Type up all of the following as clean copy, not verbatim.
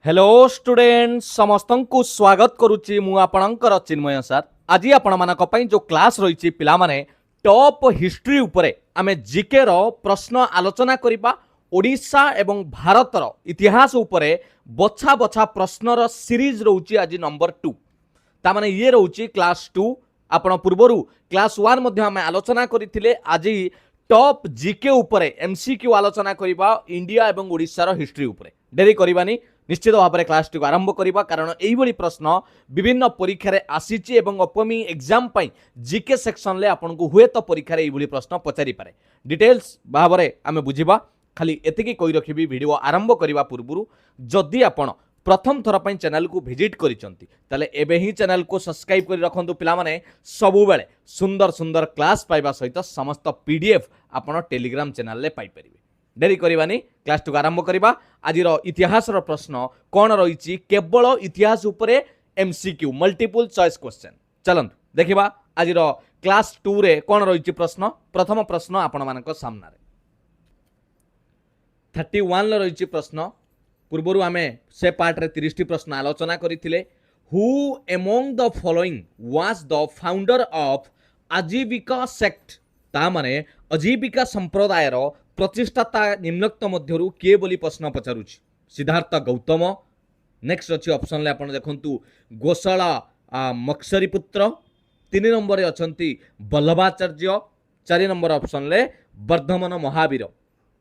Hello student समस्त को स्वागत करुच्ची मु आपणकर चिन्मय सर। आज आपण मानक पई जो क्लास रही पिला माने टॉप हिस्ट्री उपरे आमे जीके रो प्रश्न आलोचना करिबा। ओडिशा एवं भारतर इतिहास उपरे बछा बछा प्रश्नर सीरीज रोची आज नंबर 2 ता माने ये रोची क्लास 2। आपण पूर्वरु क्लास 1 मध्ये आमे आलोचना करिथिले। आज टॉप जीके उपरे एमसीक्यू आलोचना करिबा इंडिया एवं ओडिशा रो हिस्ट्री उपरे। डेरी करिबानी निश्चित भाव में क्लास टी आरंभ करवा कारण यही प्रश्न विभिन्न परीक्षा आसी अपकमिंग एग्जाम जीके सेक्शन में आपको हुए तो परीक्षा यही प्रश्न पचारि पारे। डिटेल्स भाव में आम बुझा खाली एतिकी कही रखी वीडियो आरंभ करने पूर्व जदि आपण प्रथम थर पर चैनल को विजिट करें एबे ही चैनल को सब्सक्राइब कर रखु। पिलामाने सबुबेले सुंदर सुंदर क्लास पाइबा सहित समस्त पीडीएफ आपण टेलीग्राम चैनल में पाई परिबे। डेरी करवानी क्लास टू आरंभ करवा। आज इतिहास प्रश्न कौन रही केवल इतिहास उपरे एमसीक्यू मल्टीपल चॉइस क्वेश्चन। चलंतु देखिबा आज क्लास 2 रे कौन रही प्रश्न। प्रथम प्रश्न आपण मानक सामना 31 रही प्रश्न। पूर्वर आमे से पार्ट रे 30 प्रश्न आलोचना करथिले। Who among the following was the founder of आजीविका सेक्ट ता माने आजीविका संप्रदायर प्रतिष्ठाता निम्नक्त मध्यरु किए बोली प्रश्न पचारुछि। सिद्धार्थ गौतम। नेक्स्ट अच्छी ऑप्शन ले आपण देखंतु गोशाला मत्सरीपुत्र। 3 नंबर अछंती वल्लभाचार्य। 4 नंबर ऑप्शन ले वर्धमान महावीर।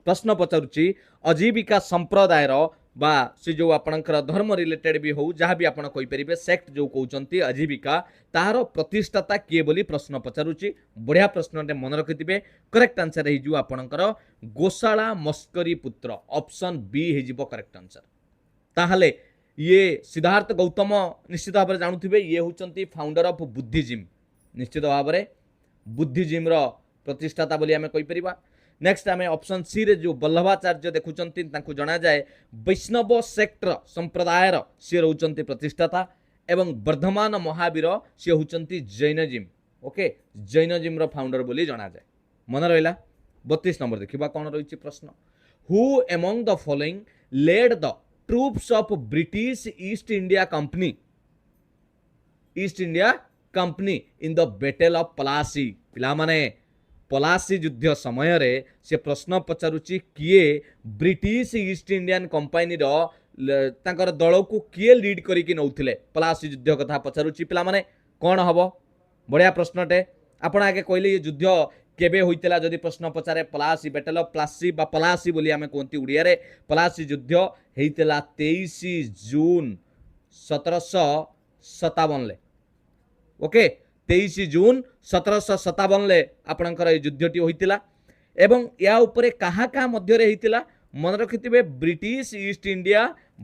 प्रश्न पचारुछि आजीविका संप्रदायर बा से जो आपणकर धर्म रिलेटेड भी हो जहाँ भी आपण कहि परिबे सेक्ट जो कहउचंती आजीविका तार प्रतिष्ठाता किए बोली प्रश्न पचारुछि। बढ़िया प्रश्न मन रखिथिबे। करेक्ट आंसर हे जो आपणकर गोशाला मस्करी पुत्र ऑप्शन बी हे जिवो करेक्ट आंसर। ताहले ये सिद्धार्थ गौतम निश्चित भाव में जानुथिबे ये होचंती फाउंडर ऑफ बुद्धिजिम। निश्चित भाव में बुद्धिजिम रो प्रतिष्ठाता बोली आमे कहि परिबा। नेक्स्ट आमे ऑप्शन सी रे जो वल्लभाचार्य देखुचंती तांको जणा जाए वैष्णव सेक्टर संप्रदायर से रहउचंती प्रतिष्ठाता एवं वर्धमान महावीर से होचंती जैनजिम। ओके जैनजिम रो फाउंडर बोली जणा जाए। मन रहिला। 32 नंबर देखिबा कौन रही प्रश्न। Who among the following led the troops of British East India Company in the battle of Plassey. पिला माने पलासी युद्ध समय रे से प्रश्न पचारुची किए ब्रिटिश ईस्ट इंडियन कंपनी तांकर दल को किए लीड करिकि नौथिले पलासी युद्ध कथा पचारुची। पिला माने कौन हबो। बढ़िया प्रश्नटे। आपण आगे कहले ये युद्ध केबे होइतला जदि प्रश्न पचारे पलासी बैटल ऑफ प्लासी बा पलासी बोली आमे कोंती उड़िया रे पलासी युद्ध हेइतला 23 जून 1757 ले। ओके 23 जून 1757 ले आपणकर युद्धटी होइतिला एवं या उपरे कहा कहा मध्य रे होइतिला मन रखिथिबे ब्रिटिश ईस्ट इंडिया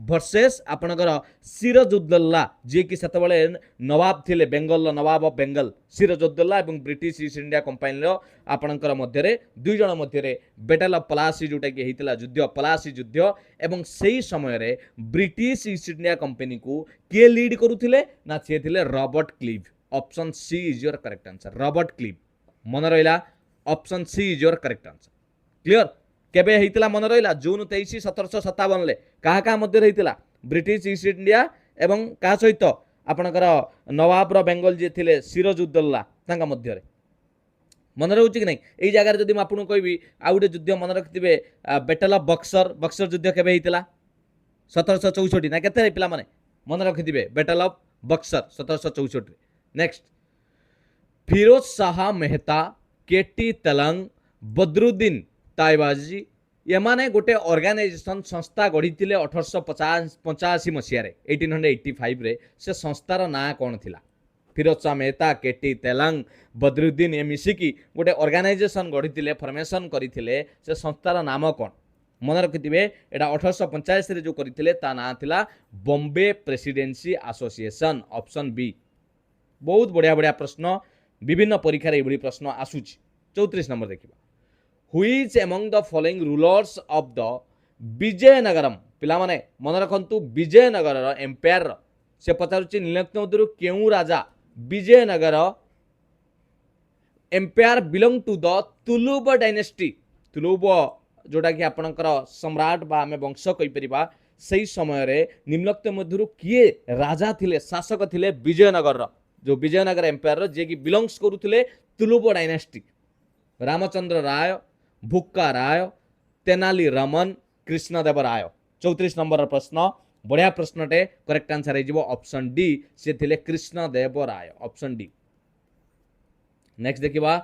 वर्सेस आपणकर सिराजुद्दौला जे कि सेतबेले नवाब थिले बेंगल नवाब ऑफ बेंगल सिराजुद्दौला एवं ब्रिटिश ईस्ट इंडिया कंपनी रो आपणकर मध्य रे दुई जण मध्य रे बैटल ऑफ पलासी जोटा कि हेइतिला युद्ध पलासी युद्ध एवं सेही समय रे ब्रिटिश ईस्ट इंडिया कंपनी को के लीड करूथिले ना से थिले Robert Clive. Option C is your correct answer Robert Clive. मन रहिला option C is your correct answer. Clear. केबे हेइतिला मन रहिला जून 23 1757 ले कहा कहा मध्य रहितिला ब्रिटिश ईस्ट इंडिया एवं कहा सहित आपणकर नवाब रो बेंगल जे थिले सिराजुद्दौला तांका मध्य रे मन रहउची कि नै। एई जगह जदि म आपन कहबी आ गुटे युद्ध मन रखिथिबे बैटल ऑफ बक्सर। बक्सर युद्ध केबे हेइतिला 1764 ना केते पिला माने मन रखिथिबे बैटल ऑफ बक्सर 1764 रे। नेक्स्ट फिरोज शाह मेहता केटी तेलंग बदरुद्दीन ताइबाजी एमाने गोटे ऑर्गेनाइजेशन संस्था गढ़ी 1885 मसीह 1885 रे से संस्थार ना कौन थिला। फिरोज शाह मेहता केटी तेलंग बदरुद्दीन ए मिसिकी गोटे ऑर्गेनाइजेशन गढ़ी फॉर्मेशन करथिले से संस्थार नाम कौन मन रखिथिबे। एटा 1885 रे जो करथिले ता ना थिला Bombay presidency association. Option B. बहुत बढ़िया बढ़िया प्रश्न विभिन्न परीक्षा ये प्रश्न आसूची। 34 नंबर देखिबा। Who is among the following rulers of the Vijayanagaram. पिला माने मन रखंतु विजयनगर एम्पायर से पचारुची निम्नलिखित मध्यरु केउ राजा Vijayanagar empire belong to the Tuluva dynasty. Tuluva जोटा कि आपणकर सम्राट बा आमे वंश कहि परिबा सही समय रे निम्नलिखित मध्यरु किए राजा थिले शासक थिले विजयनगर रो जो विजयनगर एम्पायर रो जे कि बिलोंग्स करूथिले तुलुब डायनेस्टी रामचंद्र राय भुक्का राय तेनाली रमन कृष्णदेव राय 34 नंबर प्रश्न बढ़िया प्रश्नटे करेक्ट आंसर है ऑप्शन डी से थिले Krishnadeva Raya option D next देखिबा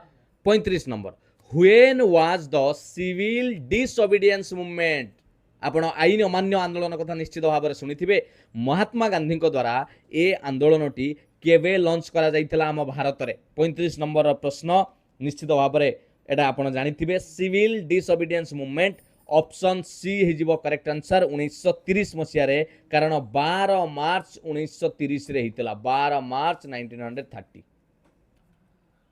35 नंबर when was the civil disobedience movement आपण आईन अमान्य आंदोलन कथा निश्चित भाव में शुणिथिबे महात्मा गांधी द्वारा ए आंदोलनटी केवे लॉन्च करा जाइतला हम भारत रे 35 नंबर प्रश्न निश्चित भाव में एटा आपण जानिथिबे civil disobedience movement option C हिजिबो करेक्ट आंसर 1930 मसिया रे कारण 12 मार्च 1930 रे हितला 12 मार्च 1930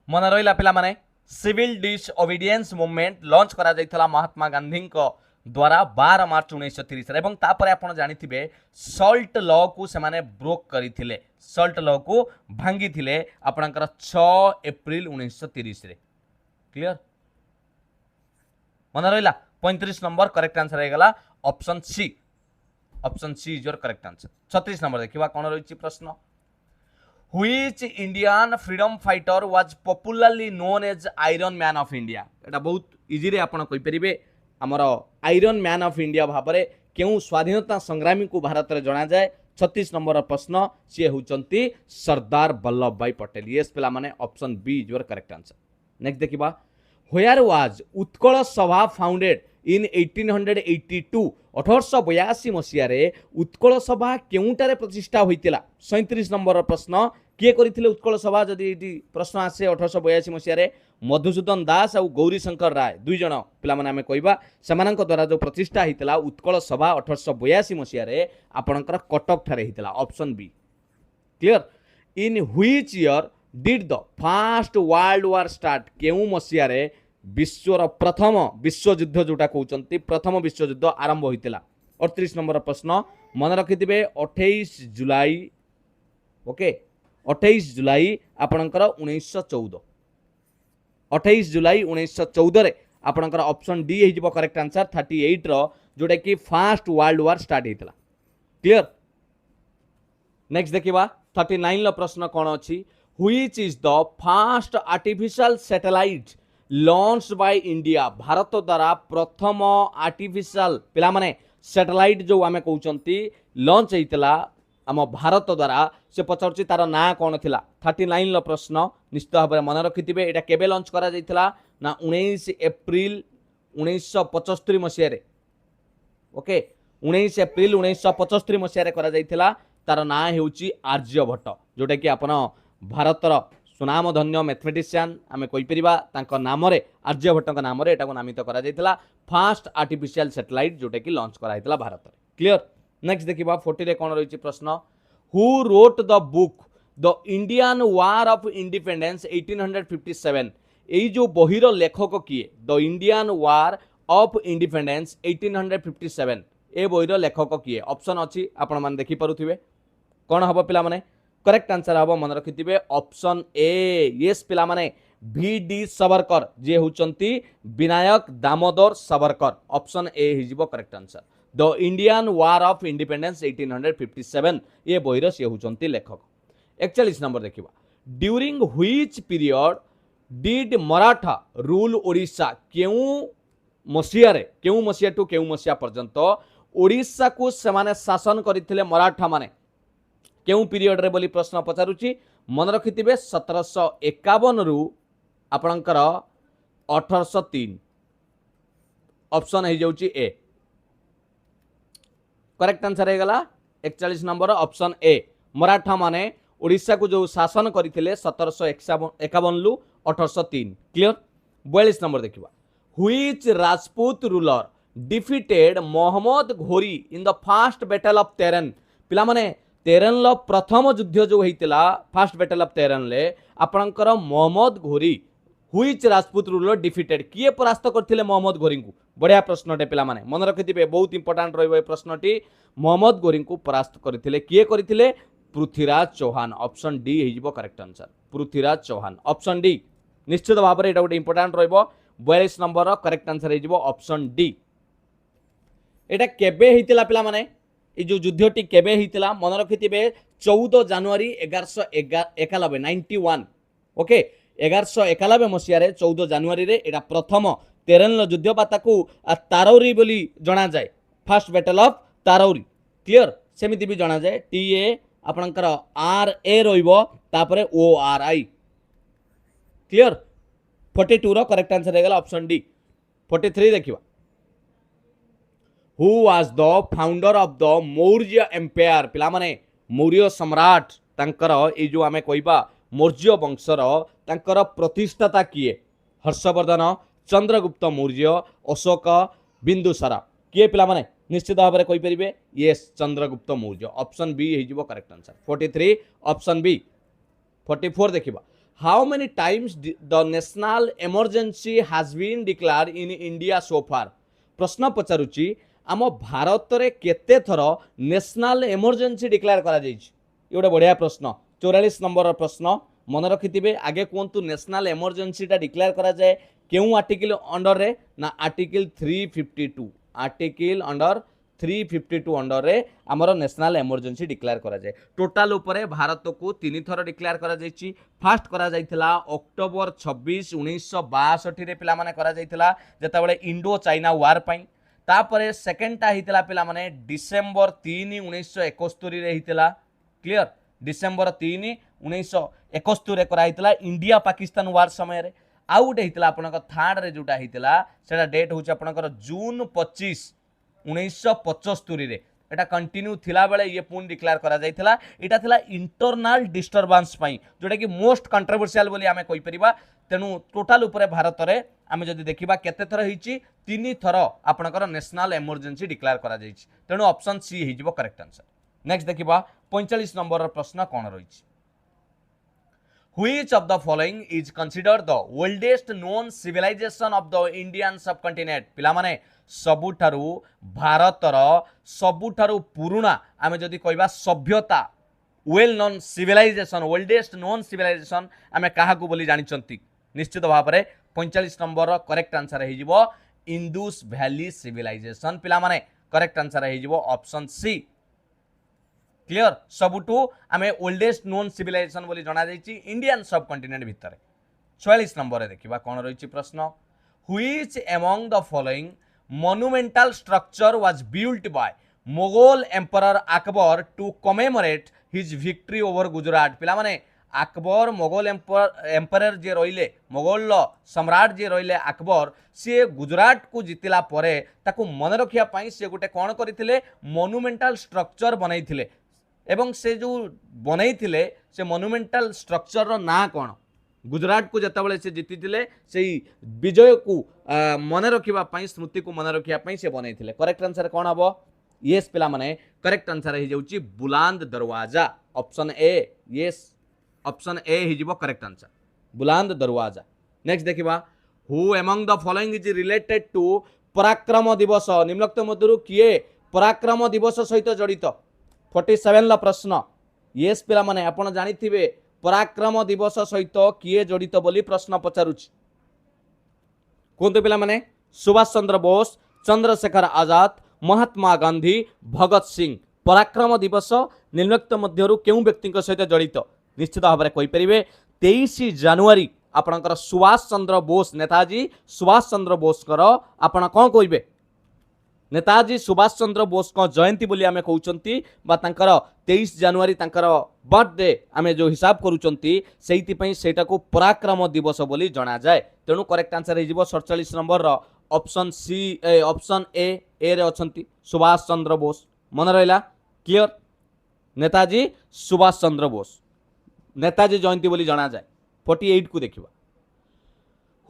मन रहिला पिला माने सिविल डिसओबीडियंस मूवमेंट लॉन्च करा जाइतला महात्मा गांधी द्वारा 12 मार्च 1930 रे एवं तापर आपण जानिथिबे सॉल्ट लॉ को से माने ब्रोक करिथिले सॉल्ट लॉ को भांगी थिले आपणकर 6 एप्रिल 1930 रे क्लियर मन रहिला 35 नंबर करेक्ट आंसर है गला option C is your correct answer 36 नंबर देखिबा कोन रहिछि प्रश्न which Indian freedom fighter was popularly known as iron man of India एटा बहुत इजी रे आपण कहि परिबे हमर आयरन मैन ऑफ इंडिया भाबरे केउ स्वाधीनता संग्रामी को भारत रे जणा जाय 36 नंबर प्रश्न सी होचंती सरदार वल्लभ भाई पटेल यस पिला माने option B is your correct answer next देखिबा where was Utkal Sabha founded इन 1882 1882 मसिया रे उत्कल सभा केउटारे प्रतिष्ठा होइतिला 37 नंबर प्रश्न किए करिथिले उत्कल सभा जदि एटी प्रश्न आसे 1882 मसिया रे मधुसूदन दास और गौरी शंकर राय दुई जण पिला माने हमें कहबा सेमानक द्वारा जो प्रतिष्ठा हितला उत्कल सभा 1882 मसिया रे आपणकर कटक ठारे हितला option B clear in which year did the first world war start केउ मसिया रे विश्वर प्रथम विश्वयुद्ध जोटा कहउचंती प्रथम विश्वयुद्ध आरंभ होइतिला 38 नंबर प्रश्न मन रखिथिबे 28 जुलाई ओके 28 जुलाई आपणकर 1914 28 जुलाई 1914 रे आपणकर ऑप्शन डी हिजिबो करेक्ट आंसर 38 रो जोटा कि फर्स्ट वर्ल्ड वार स्टार्ट हितला क्लियर नेक्स्ट देखिबा 39 लो प्रश्न कोन अछि which is the first artificial satellite launch by India Bharat द्वारा प्रथम आर्टिफिशियल पिला माने सैटेलाइट जो आमे कहउचंती लॉन्च हेतिला आम भारत द्वारा से पचारुची तार ना कौन थिला 39 लो प्रश्न निश्चित भाव में मन रखिथिबे एटा केबे लॉन्च करा जाइथिला ना 19 एप्रिल 1975 मसिया रे ओके 19 एप्रिल 1975 मसिया रे करा जाइथिला तार ना हेउची आर्यभट्ट जोटा कि आपण भारतर सुनाम धन्य मैथमेटिशियन आमे कहि परिबा तांको नाम रे आर्यभट्ट का नाम रे एटा को नामित करा जाइथिला फर्स्ट आर्टिफिशियल सैटेलाइट जोटा कि लॉन्च करा जाइथिला भारत रे क्लियर नेक्स्ट देखिबा 40 रे कोन रहिछि प्रश्न who wrote the book the Indian war of independence 1857 एई जो बहिर लेखक किए the Indian war of independence 1857 ए बहिर लेखक किए ऑप्शन अछि आपण मान देखि परुथिबे कोन हबो पिला माने करेक्ट आंसर हबो मन रखिथिबे ऑप्शन ए यस पिला माने भी डी सावरकर जे होचंती विनायक दामोदर सावरकर ऑप्शन ए हिजिबो correct answer the Indian war of independence 1857 ये बहिर से होचंती लेखक 41 नंबर देखिबा during which period did Maratha rule Odisha केउ मसिया टू केउ मसिया पर्यंत ओडिशा को सेमाने शासन करथिले मराठा माने केउ पीरियड रे बोली प्रश्न पचारुची मन रखिथिबे 1751 रु आपणकर 1803 ऑप्शन हे जाउची ए करेक्ट आंसर है गला 41 नंबर ऑप्शन ए मराठा माने ओडिशा को जो शासन करथिले 1751 लु 1803 क्लियर 42 नंबर देखिबा which Rajput ruler defeated Mohammad Ghori in the first battle of Tarain पिला माने तेरन लो प्रथम युद्ध जो होइतिला फर्स्ट बैटल ऑफ तेरन ले आपणकर मोहम्मद घोरी व्हिच राजपूत रूलर डिफीटेड किए परास्त करथिले मोहम्मद घोरी को बढ़िया प्रश्नटे पिला माने मन रखिथिबे बहुत इंपोर्टेंट रहइबो ए प्रश्नटी मोहम्मद घोरी को परास्त करथिले किए करथिले पृथ्वीराज चौहान ऑप्शन डी हिजिबो correct answer Prithviraj Chauhan option D निश्चित भाव में एटा गोटे इंपोर्टेंट रहइबो 42 नंबर करेक्ट आंसर हिजिबो ऑप्शन डी एटा केबे हितिला पिला माने ये जो युद्धटी केबे हितला मन रखिथिबे 14 जनवरी 1191 91 ओके 1191 मसिया रे 14 जनवरी रे एटा प्रथम तेरेन युद्ध बा ताकू तारौरी बोली जणा जाए first battle of Taraori clear सेमिति भी जणा जाए टीए आपनकर आर ए रहिबो तापरे ओ आर आई क्लियर 42 रो करेक्ट आंसर रहेगा ऑप्शन डी 43 देखिबा who was the founder of the Maurya empire पिला माने मौर्य सम्राट तांकर ए जो आमे कहबा मौर्य वंशर तांकर प्रतिष्ठाता किए हर्षवर्धन चंद्रगुप्त मौर्य अशोक बिंदुसार किए पिला माने निश्चित भाव में कहि परिबे yes Chandragupta Maurya option B हे जिवो करेक्ट आंसर 43 ऑप्शन बी 44 देखिबा how many times the national emergency has been declared in India so far प्रश्न पचारुची आम भारत रे केते थर नेशनल इमरजेंसी डिक्लेयर करा जाइछि ये गोटे बढ़िया प्रश्न 44 नंबर प्रश्न मन रखिथिबे आगे कहतु नेशनल इमरजेंसी टा डिक्लेयर करा जाए केउ आर्टिकल अंडर रे ना आर्टिकल 352 आर्टिकल अंडर 352 अंडर रे हमर नेशनल इमरजेंसी डिक्लेयर करा जाए टोटल ऊपर भारत को 3 थर डिक्लेयर करा जाइछि फास्ट करा जाइथिला अक्टोबर 26 1962 रे पिला माने करा जाइथिला जेता बेले इंडो चाइना वार पई तापरे सेकेंड टा हितला पिला माने डिसेंबर 3 1971 रे हितला क्लियर डिसेंबर 3 1971 रे करा हितला इंडिया पाकिस्तान वार समय रे आउ गोटे हितला आपनका थर्ड रे जोटा हितला सेटा डेट होची आपनकर जून 25 1975 रे एटा कंटिन्यू थिला बेले ये पुन डिक्लेयर करा जाइथिला एटा थिला इंटरनल डिस्टर्बेंस पई जोटा कि मोस्ट कंट्रोवर्शियल बोली आमे कहि परिबा तेनु टोटल ऊपर भारत रे आमे जदि देखिबा केते थर हिची 3 थर आपनकर नेशनल इमरजेंसी डिक्लेयर करा जाइछि तेनु ऑप्शन सी हि जिवो करेक्ट आंसर नेक्स्ट देखिबा 45 नंबर प्रश्न कोन रहिछि Which of the following is considered the oldest known civilization of the Indian subcontinent? पिला माने सबुठारु भारतर सबुठारु पुरुना आमे जदि कहबा सभ्यता well known civilization oldest known civilization आमे काहाकू बोली जानिचंती निश्चित भाव में 45 नंबर करेक्ट आंसर हे जिवो इंडस वैली सिविलाइजेशन पिला माने करेक्ट आंसर हे जिवो ऑप्शन सी क्लियर सबुठू आमे ओल्डेस्ट नोन सिविलाइजेशन बोली जना जाइछि इंडियन सब कॉन्टिनेंट भितर 44 नंबर रे देखिबा कोन रहिछि प्रश्न which among the following monumental structure was built by Mughal emperor Akbar to commemorate his victory over Gujarat पिला माने अकबर मुगल एम्परर जे रहिले मुगल सम्राट जे रहिले अकबर से गुजरात को जितिला परे ताकू मन रखिया पई से गोटे कोन करिथिले मोनुमेंटल स्ट्रक्चर बनैथिले एवं से जो बनैथिले से मोनुमेंटल स्ट्रक्चर रो ना कोन गुजरात को जतबले से जितिथिले सेही विजय को मन रखिबा पई स्मृति को मन रखिया पई से बनैथिले करेक्ट आंसर कोन हबो यस पिला माने करेक्ट आंसर हे जाउची Buland Darwaza option A yes option A हि जिवो correct answer Buland Darwaza next देखिबा who among the following is related to Parakram Diwas निम्नलिखित मध्यरु किए पराक्रम दिवस सहित जड़ित 47 ला प्रश्न यस पिला माने आपण जानिथिबे पराक्रम दिवस सहित किए जड़ित बोली प्रश्न पचारुछि कोनते पिला माने सुभाष चंद्र बोस चंद्रशेखर आजाद महात्मा गांधी भगत सिंह पराक्रम दिवस निम्नलिखित मध्यरु केउ व्यक्ति सहित जड़ित निश्चित भाव में कहि परिबे 23 जनवरी आपणकर सुभाष चंद्र बोस नेताजी सुभाष चंद्र बोस कर आपण कोन कहिबे नेताजी सुभाष चंद्र बोस को जयंती बोली आमे कहउचंती बा तांकर 23 जनवरी तांकर बर्थडे आमे जो हिसाब करूचंती सेहिति पई सेटा को पराक्रम दिवस बोली जणा जाय तेनु करेक्ट आंसर हे जिवो 47 नंबर रो ऑप्शन सी ऑप्शन ए रे अछंती सुभाष चंद्र बोस मन रहला क्लियर नेताजी सुभाष चंद्र बोस नेताजी जयंती बोली जणा जाय 48 को देखिबा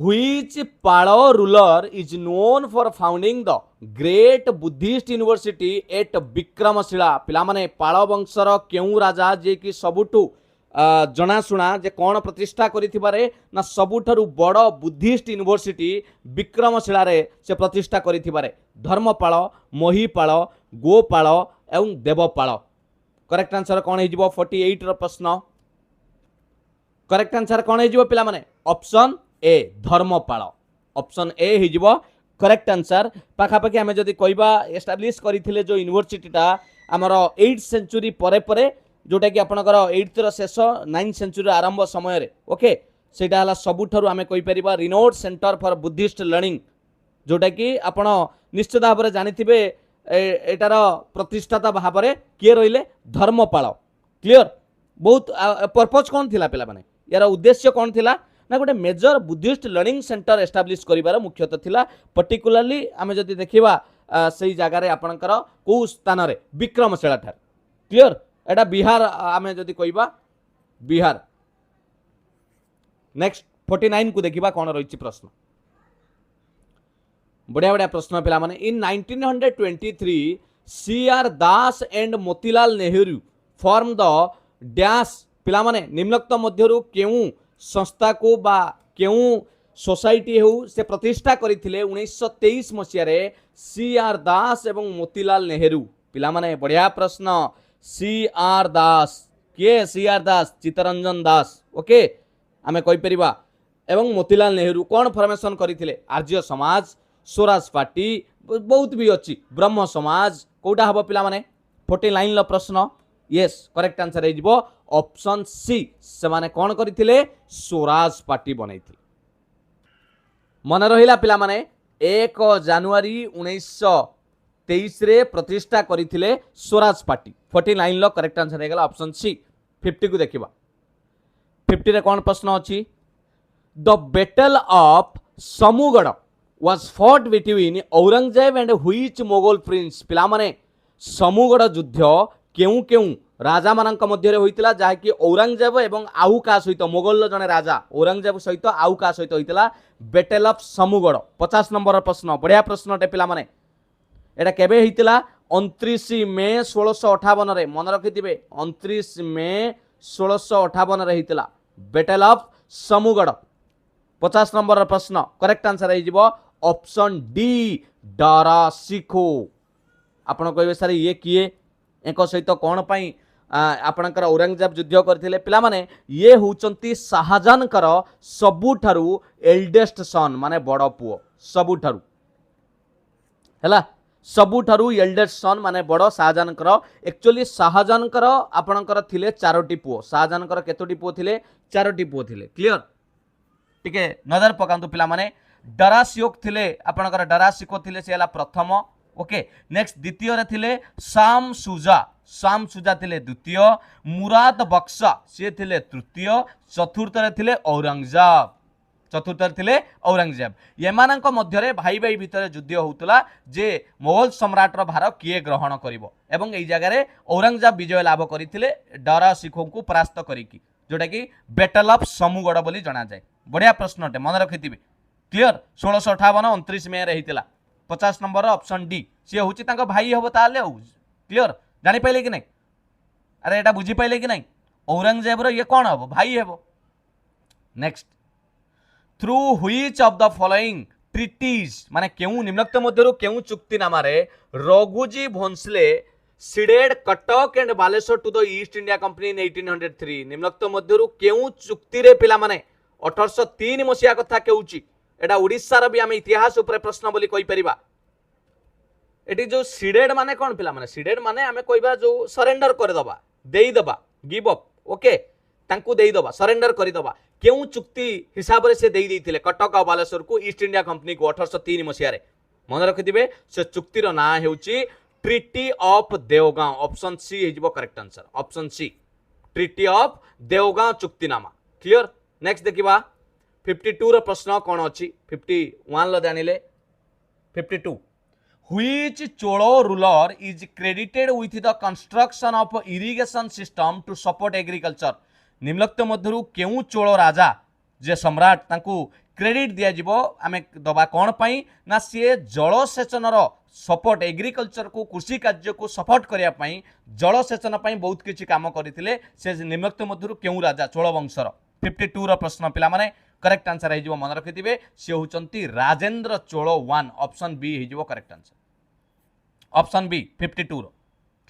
Which Palo ruler is known for founding the Great Buddhist University at Vikramashila पिला माने पाल वंशर केउ राजा जे कि सबुठु जनाशुना जे कौन प्रतिष्ठा करिथिबारे ना सबुठारु बड़ बुद्धिस्ट यूनिवर्सिटी विक्रमशिला रे से प्रतिष्ठा करिथिबारे धर्मपाल मोहीपाल गोपाल एवं देवपाल करेक्ट आंसर कौन हे जिवो 48 रो प्रश्न करेक्ट आंसर कौन हे जिवो पिला माने option A Dharmapal option A हिजिबो करेक्ट आंसर पाखापाखि आमे जदि कहबा एस्टाब्लिश करिथिले जो यूनिवर्सिटीटा आमर 8th सेंचुरी परे परे जोटा कि आपनकर 8th रो शेष 9th सेंचुरी आरंभ समय रे ओके सेटा हला सबुठारु आमे कहि परिबा renowned centre for Buddhist learning जोटा कि आपण निश्चित भाव में जानिथिबे एटार प्रतिष्ठाता भाव में किए रहिले धर्मपाल क्लियर बहुत पर्पज कौन थिला पिला माने यार उद्देश्य कौन थिला ना गोटे major Buddhist learning centre establish करिवार मुख्यतः थिला पर्टिकुलरली आमे जदि देखिबा सही जगह रे आपनकर को स्थान रे विक्रमशिला ठार क्लियर एटा बिहार आमे जदि कहिबा बिहार नेक्स्ट 49 को देखिबा कोन रहिछि प्रश्न बढ़िया बढ़िया प्रश्न पिला माने इन 1923 CR. Das and Motilal Nehru form the dash पिला माने निम्नलिखित मध्यरु केउ संस्था को बा केउ सोसाइटी हो से प्रतिष्ठा करथिले 1923 मसिया रे सी.आर. दास एवं मोतीलाल नेहरू पिला माने बढ़िया प्रश्न सी.आर. दास के सी.आर. दास चित्तरंजन दास ओके आमे कहि परिबा एवं मोतीलाल नेहरू कोन फॉर्मेशन करथिले आर्य समाज स्वराज पार्टी बहुत भी अच्छी ब्रह्म समाज कोटा हम पिला माने 49 लो प्रश्न यस करेक्ट आंसर है जिवो ऑप्शन सी से माने कोन करथिले स्वराज पार्टी बनैथिले मन रहिला पिला माने 1 जनवरी 1923 रे प्रतिष्ठा करथिले स्वराज पार्टी 49 लो करेक्ट आंसर है गेला ऑप्शन सी 50 को देखिबा 50 रे कोन प्रश्न अछि the battle of Samugarh was fought between Aurangzeb and which Mughal prince पिला माने समूगढ़ युद्ध केउ केउ राजा मानक मध्य रे होइतिला जहा कि औरंगजेब एवं आउ का सहित मोगल जने राजा औरंगजेब सहित आउ का सहित होइतिला बैटल ऑफ समूगढ़ 50 नंबर प्रश्न बढ़िया प्रश्न टे पिला माने एटा केबे होइतिला 29 मे 1658 रे मन रखिथिबे 29 मे 1658 रे होइतिला बैटल ऑफ समूगढ़ 50 नंबर प्रश्न करेक्ट आंसर है जिवो ऑप्शन डी डारा सिखो आपण कहबे सर ये किए एक सहित कोन पई आपणकर औरंगजेब युद्ध करथिले पिला माने ये होचंती शाहजहान कर सबुठारु एल्डेस्ट सन माने बड़ पुओ सबुठारु हैला सबुठारु एल्डेस्ट सन माने बड़ शाहजहान कर एक्चुअली शाहजहान कर आपणकर थिले चारोटी पुओ शाहजहान कर केतोटी पुओ थिले चारोटी पुओ थिले क्लियर टिके नजर पकांतु पिला माने डरासियोक थिले आपणकर डरासिको थिले से हला प्रथम ओके नेक्स्ट द्वितीय रे थिले शाम सुजा थिले द्वितीय मुराद बक्सा से थिले तृतीय चतुर्थ रे थिले औरंगजेब यमानक मध्य रे भाई भाई भितर युद्ध होउतला जे मोगल सम्राट रो भार किए ग्रहण करिवो एवं एई जगह रे औरंगजेब विजय लाभ करिथिले डरासिको को परास्त करिकि जोटा कि बैटल ऑफ समूगढ़ बोली जाना जाए बढ़िया प्रश्न टे मन रखिथिबे क्लियर 1658 29 मे रे हितिला 50 नंबर ऑप्शन डी से होची तांको भाई हबो ताले हो क्लियर जानि पाइले कि नहीं अरे एटा बुझी पाइले कि नहीं औरंगजेब रो ये कोन हबो भाई हबो next through which of the following treaties माने केउ निम्नलिखित मध्यरु केउ चुक्तिनामा रे Raghuji Bhonsle ceded Cuttack and Baleswar to the East India Company in 1803 निम्नलिखित मध्यरु केउ चुक्ति रे पिला माने 1803 मसिया कथा केउची एटा ओडिसा रो भी हम इतिहास ऊपर प्रश्न बोली कहि परिबा एटी जो सीडेड माने कोन पिला माने सीडेड माने हमें कहबा जो सरेंडर कर दबा देई दबा गिव अप ओके तांकू देई दबा सरेंडर करि दबा केउ चुक्ति हिसाब रे से देई देइथिले कटक और बालेश्वर को ईस्ट इंडिया कंपनी को 1803 मसिया रे मन रखिदिबे से चुक्ति रो ना हेउची treaty of Devgaon option C हिजबो correct answer option C treaty of Devgaon चुक्तिनामा क्लियर नेक्स्ट देखिबा 52 रो प्रश्न कोन अछि 51 लो जानिले 52 which Chola ruler is credited with the construction of irrigation system to support agriculture निम्नलिखित मध्यरु केउ चोलो राजा जे सम्राट तांकू क्रेडिट दिया जिवो आमे दबा कोन पई ना से जलसेचन रो सपोर्ट एग्रीकल्चर को कृषि कार्य को सपोर्ट करिया पई जलसेचन पई बहुत किछि काम करिथिले से निम्नलिखित मध्यरु केउ राजा चोलो वंशर 52 रो प्रश्न पिला माने करेक्ट आंसर है मन रखिथिबे से होचंती राजेंद्र चोलो 1 ऑप्शन बी हिजबो करेक्ट आंसर ऑप्शन बी 52 रो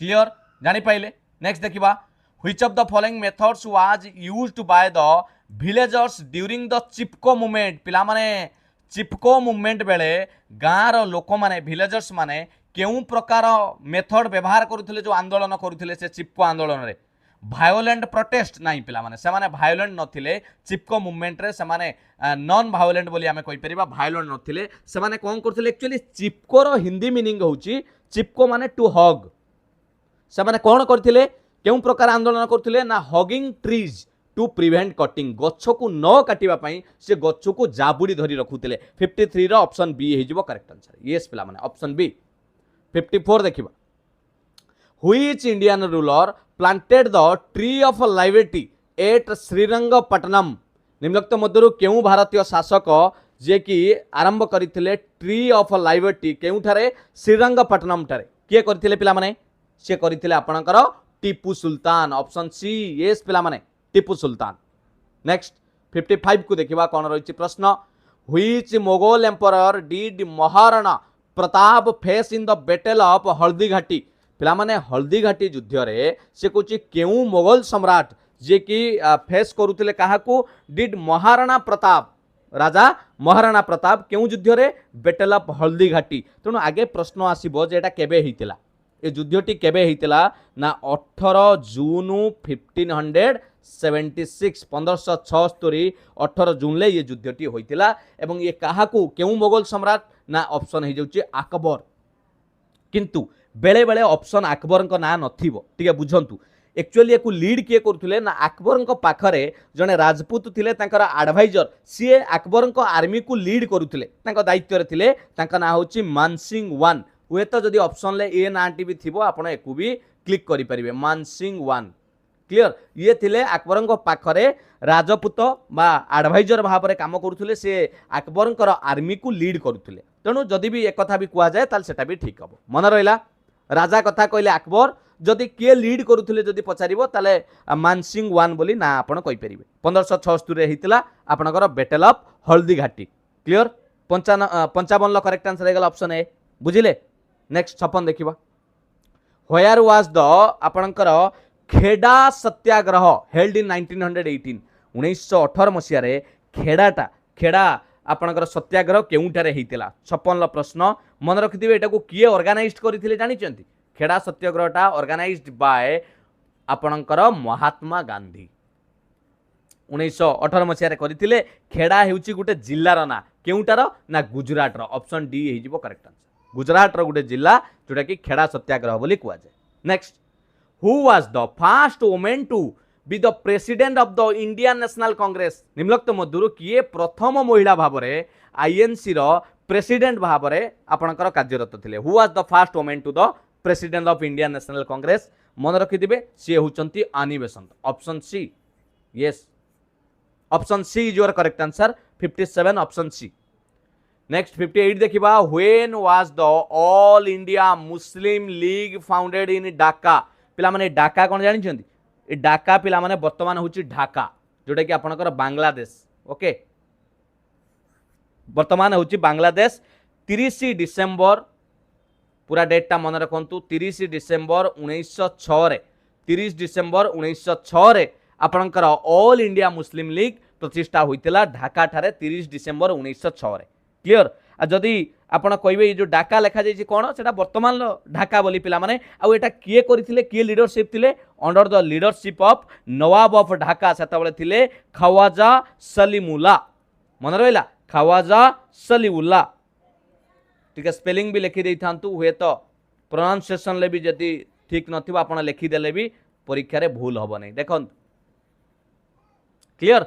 क्लियर जानि पाइले नेक्स्ट देखिबा which of the following methods was used by the villagers during the Chipko movement पिला माने चिपको मूवमेंट बेले गाँव रो लोक माने विलेजर्स माने केउं प्रकार मेथड व्यवहार करुथिले जो आंदोलन करुथिले से चिपको आंदोलन रे भायोलेंट प्रोटेस्ट नहीं पिला माने से माने भायोलेंट नथिले चिपको मूवमेंट रे से माने नॉन भायोलेंट बोली आमे कहि परिबा भायोलेंट नथिले से माने कोन करथिले एक्चुअली चिपको रो हिंदी मीनिंग होउची चिपको माने टू हग से माने कोन करथिले केउं प्रकार आंदोलन करथिले ना hugging trees to prevent cutting गछ को न काटिबा पई से गछ को जाबुड़ी धरी रखुथिले 53 रो ऑप्शन बी हे जिवो करेक्ट आंसर यस पिला माने ऑप्शन बी 54 देखिबा which Indian ruler planted the tree of liberty at Srirangapatnam निम्नलिखित मध्यरु केउं भारतीय शासक जे कि आरंभ करथिले ट्री ऑफ लाइबर्टी केउंठारे श्रीरंगपट्टनम ठारे किए करथिले पिला माने से करथिले आपणकर Tipu Sultan option C yes पिला माने टीपू सुल्तान नेक्स्ट 55 को देखिबा कोन रहिछि प्रश्न which Mughal emperor did Maharana Pratap face in the battle of Haldi Ghati पिला माने हल्दी घाटी युद्ध रे से कुछ केउ मोगल सम्राट जे कि फेस करुथिले काहाकू डिड महाराणा प्रताप राजा महाराणा प्रताप केउ युद्ध रे बैटल ऑफ हल्दी घाटी तेणु आगे प्रश्न आसीबो जे एटा केबे हितिला ए युद्धटी केबे हितिला ना 18 जून 1576 1576 18 जून ले ये युद्धटी होइतिला एवं ये काहाकू केउ मोगल सम्राट ना ऑप्शन हे जाउची अकबर किंतु बेले बेले ऑप्शन अकबर को ना नथिबो ठीक है बुझंतु एक्चुअली एको लीड किए करथुले ना अकबर को पाखरे जने राजपूत थिले तांकर एडवाइजर सीए अकबर को आर्मी को लीड करुथिले तांको दायित्व रे थिले तांका ना होची मानसिंह 1 हुए तो जदि ऑप्शन ले ए नाटी भी थिबो आपण एकु भी क्लिक करि परिबे मानसिंह 1 क्लियर ये थिले अकबर को पाखरे राजपूत बा एडवाइजर भाव में काम करुथिले से अकबर को आर्मी को लीड करुथिले तेणु जदि भी एक कथा भी कुआ जाए ताल सेटा भी ठीक हबो मन रहिला राजा कथा कहले अकबर जदि किए लीड करुथिले जदि पचारिबो ताले मानसिंह 1 बोली ना आपण कहि परिबे 1576 रे हितला आपनकर battle of Haldi Ghati clear 55 लो करेक्ट आंसर हेगल ऑप्शन ए बुझिले नेक्स्ट 56 देखिबा व्हेयर वाज द आपनकर खेड़ा सत्याग्रह हेल्ड इन 1918 1918 मसिया रे खेड़ा आपनकर सत्याग्रह केउंटारे हेतिला 56 लो प्रश्न मन रखिथिबे एटा को किए ऑर्गेनाइज्ड करिथिले जानिचंती खेड़ा सत्याग्रहटा ऑर्गेनाइज्ड बाय आपनकर महात्मा गांधी 1918 मसिया रे करिथिले खेड़ा हेउची गुटे जिल्लार ना केउंटार ना गुजरात रो ऑप्शन डी हे जिवो करेक्ट आंसर गुजरात रो गुटे जिल्ला जोटा कि खेड़ा सत्याग्रह बोली कुआ जाय next who was the first women to be the president of the Indian National Congress निम्नलिखित मध्यरु किए प्रथम महिला भाबरे आईएनसी रो प्रेसिडेंट भाबरे आपनकर कार्यरत थिले who was the first women to the president of Indian National Congress मन रखिथिबे सी होचंती Annie Besant option C yes option C is your correct answer 57 option C next 58 देखिबा when was the All India Muslim League founded in Dhaka पिला माने ढाका कोन जानि छथि ए ढाका पिला माने वर्तमान होची ढाका जोटा कि आपनकर बांग्लादेश ओके वर्तमान होची बांग्लादेश 30 डिसेंबर पूरा डेटा मन रखंतु 30 डिसेंबर 1906 रे 30 डिसेंबर 1906 रे आपनकर ऑल इंडिया मुस्लिम लीग प्रतिष्ठा होइतिला ढाका ठारे 30 डिसेंबर 1906 रे क्लियर आ जदि आपण कहबे जो ढाका लिखा जाय कोन सेटा वर्तमान ढाका बोली पिला माने आ एटा किए करिथिले किए लीडरशिप थिले under the leadership of Nawab of Dhaka सेताबले थिले खवाजा सलीमुल्ला मन रहिला खवाजा सलीमुल्ला ठीक है स्पेलिंग भी लिखि देई थांतु हुए तो प्रोनाउंसिएशन ले भी जदि ठीक नथिबा आपण लिखि देले भी परीक्षा रे भूल होबो नै देखन क्लियर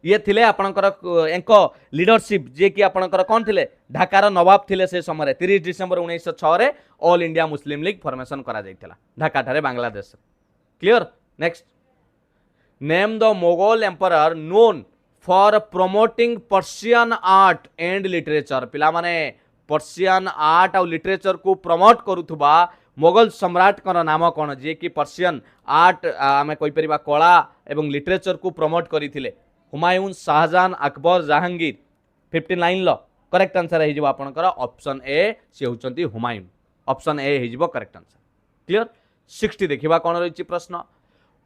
ये थिले आपनकर एंको लीडरशिप जे कि आपनकर कोन थिले ढाकार नवाब थिले से समय 30 डिसेंबर 1906 रे All India Muslim League formation करा जाइतिला ढाका ठारे Bangladesh clear next name the Mughal emperor known for promoting Persian art and literature पिला माने पर्शियन आर्ट और लिटरेचर को प्रमोट करुथुबा मोगल सम्राट कर नाम कौन जे कि पर्शियन आर्ट आमे कहि परिबा कला एवं लिटरेचर को प्रमोट करिथिले हुमायूं शाहजहां अकबर जहांगीर 59 लो करेक्ट आंसर हे जिवो आपनकर ऑप्शन ए से होचंती हुमायूं ऑप्शन ए हे जिवो करेक्ट आंसर क्लियर 60 देखिबा कोन रहिछि प्रश्न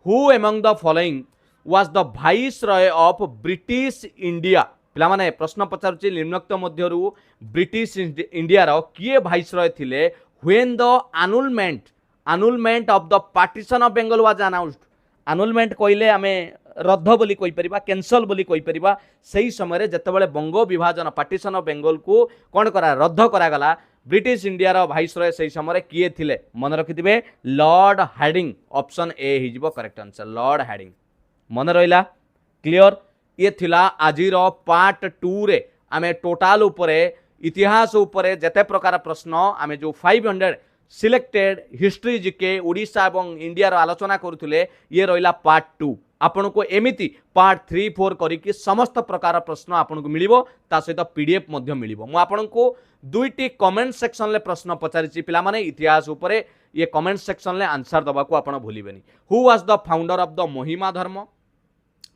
who among the following was the vice Roy of British India पिला माने प्रश्न पचारुछि निम्नोक्त मध्यरु ब्रिटिश इंडिया रो किए वाइसरॉय थिले when the annulment of the partition of Bengal was announced। annulment कहले आमे रद्द बोली कहि परिबा, कैंसल बोली कहि परिबा। सही समय रे जतबेले बंग विभाजन पार्टीशन ऑफ बेंगल को कोन करा रद्द करा गला, ब्रिटिश इंडिया रो वाइसरॉय सही समय रे किए थिले मन रखिथिबे लॉर्ड हार्डिंग। ऑप्शन ए हिजबो करेक्ट आंसर लॉर्ड हार्डिंग। मन रहिला क्लियर। ये थिला आजिर पार्ट 2 रे आमे टोटाल उपरे इतिहास उपरे जते प्रकार प्रश्न आमे जो 500 सिलेक्टेड हिस्ट्री जीके ओडिशा एवं इंडिया रो आलोचना करूथुले ये रहिला पार्ट 2। आपन को एमिति पार्ट 3 4 करिकि समस्त प्रकार प्रश्न आपन को मिलिबो, ता सहित पीडीएफ मध्य मिलिबो। मु आपन को दुईटी कमेंट सेक्शन ले प्रश्न पचारिछि पिला माने इतिहास उपरे, ये कमेंट सेक्शन ले आंसर दबा को आपन भूलिबेनी। Who was the founder of the Mahima Dharma,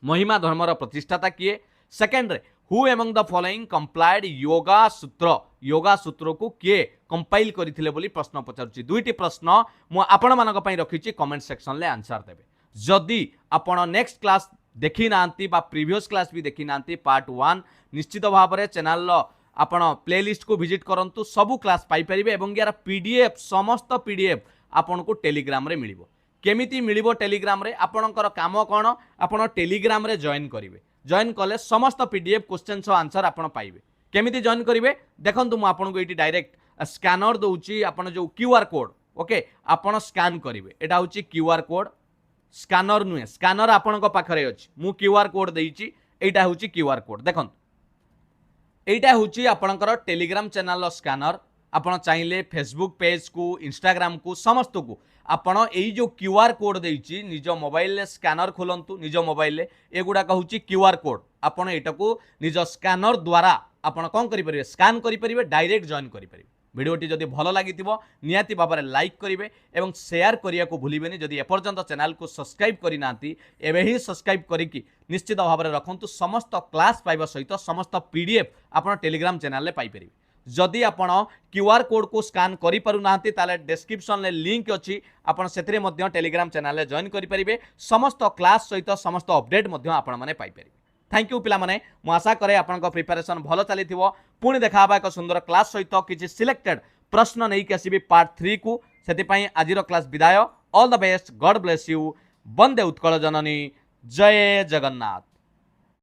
Mahima Dharma रो प्रतिष्ठाता किए। सेकंड रे who among the following compiled Yoga Sutra, Yoga सूत्र को किए कंपाइल करथिले बोली प्रश्न पचारुछि। दुईटी प्रश्न मु आपण मानक पई रखिछि, कमेंट सेक्शन ले आंसर देबे। जदि आपण नेक्स्ट क्लास देखि नांती बा प्रीवियस क्लास भी देखि नांती पार्ट 1 निश्चित भाव में चैनल आपण प्लेलिस्ट को विजिट करंतु, सबु क्लास पाई परिबे एवं यार पीडीएफ समस्त पीडीएफ आपण को टेलीग्राम रे मिलिबो। केमिति मिलिबो टेलीग्राम रे, आपणकर काम कोन, आपण टेलीग्राम रे जॉइन करिवे। जॉइन कले समस्त पीडीएफ क्वेश्चन आंसर आपण पाइबे। केमिति जॉइन करिवे देखंतु, मु आपण को एटी डायरेक्ट स्कैनर दउची, आपण जो क्यूआर कोड ओके आपण स्कैन करिवे। एटा होची क्यूआर कोड, स्कैनर नुहे, स्कैनर आपण को पाखरे अछि। मु क्यूआर कोड देइची, एटा होची क्यूआर कोड। देखंतु एटा होची आपणकर टेलीग्राम चैनल स्कैनर। आपण चाहिले फेसबुक पेज को, इंस्टाग्राम को, समस्त को आपण एई जो क्यूआर कोड देइची निज मोबाइल ले स्कैनर खोलंतु। निज मोबाइल ले एगुडा कहूची क्यूआर कोड। आपण एटा को निज स्कैनर द्वारा आपण कोन करि परिबे, स्कैन करि परिबे, डायरेक्ट जॉइन करि परिबे। भिडियोटी जदि भल लागिथिबो नियाती भाबरे लाइक करिवे एवं शेयर करिया को भूलिबेनी। जदि एपर्यंत चैनल को सब्सक्राइब करि नांती एबे ही सब्सक्राइब करिकि निश्चित भाबरे रखंतु। समस्त क्लास पाइबा सहित समस्त पीडीएफ आपण टेलीग्राम चैनल ले पाइ परिबे। जदि आपण क्यूआर कोड को स्कैन करि पारु नांती ताले डिस्क्रिप्शन ले लिंक अछि, आपण सेतरे मध्य टेलीग्राम चैनल ले जॉइन करि परिबे। समस्त क्लास सहित समस्त अपडेट मध्य आपण माने पाइ परिबे। थैंक यू पिला माने। मु आशा करे आपनका प्रिपरेशन भलो चलीथिबो। पुणी देखाबा एक सुंदर क्लास सहित किछि सिलेक्टेड प्रश्न नै कि आसीबी पार्ट 3 को। सेति पई आजिरो क्लास विदाय। All the best, god bless you. वंदे उत्कल जननी, जय जगन्नाथ।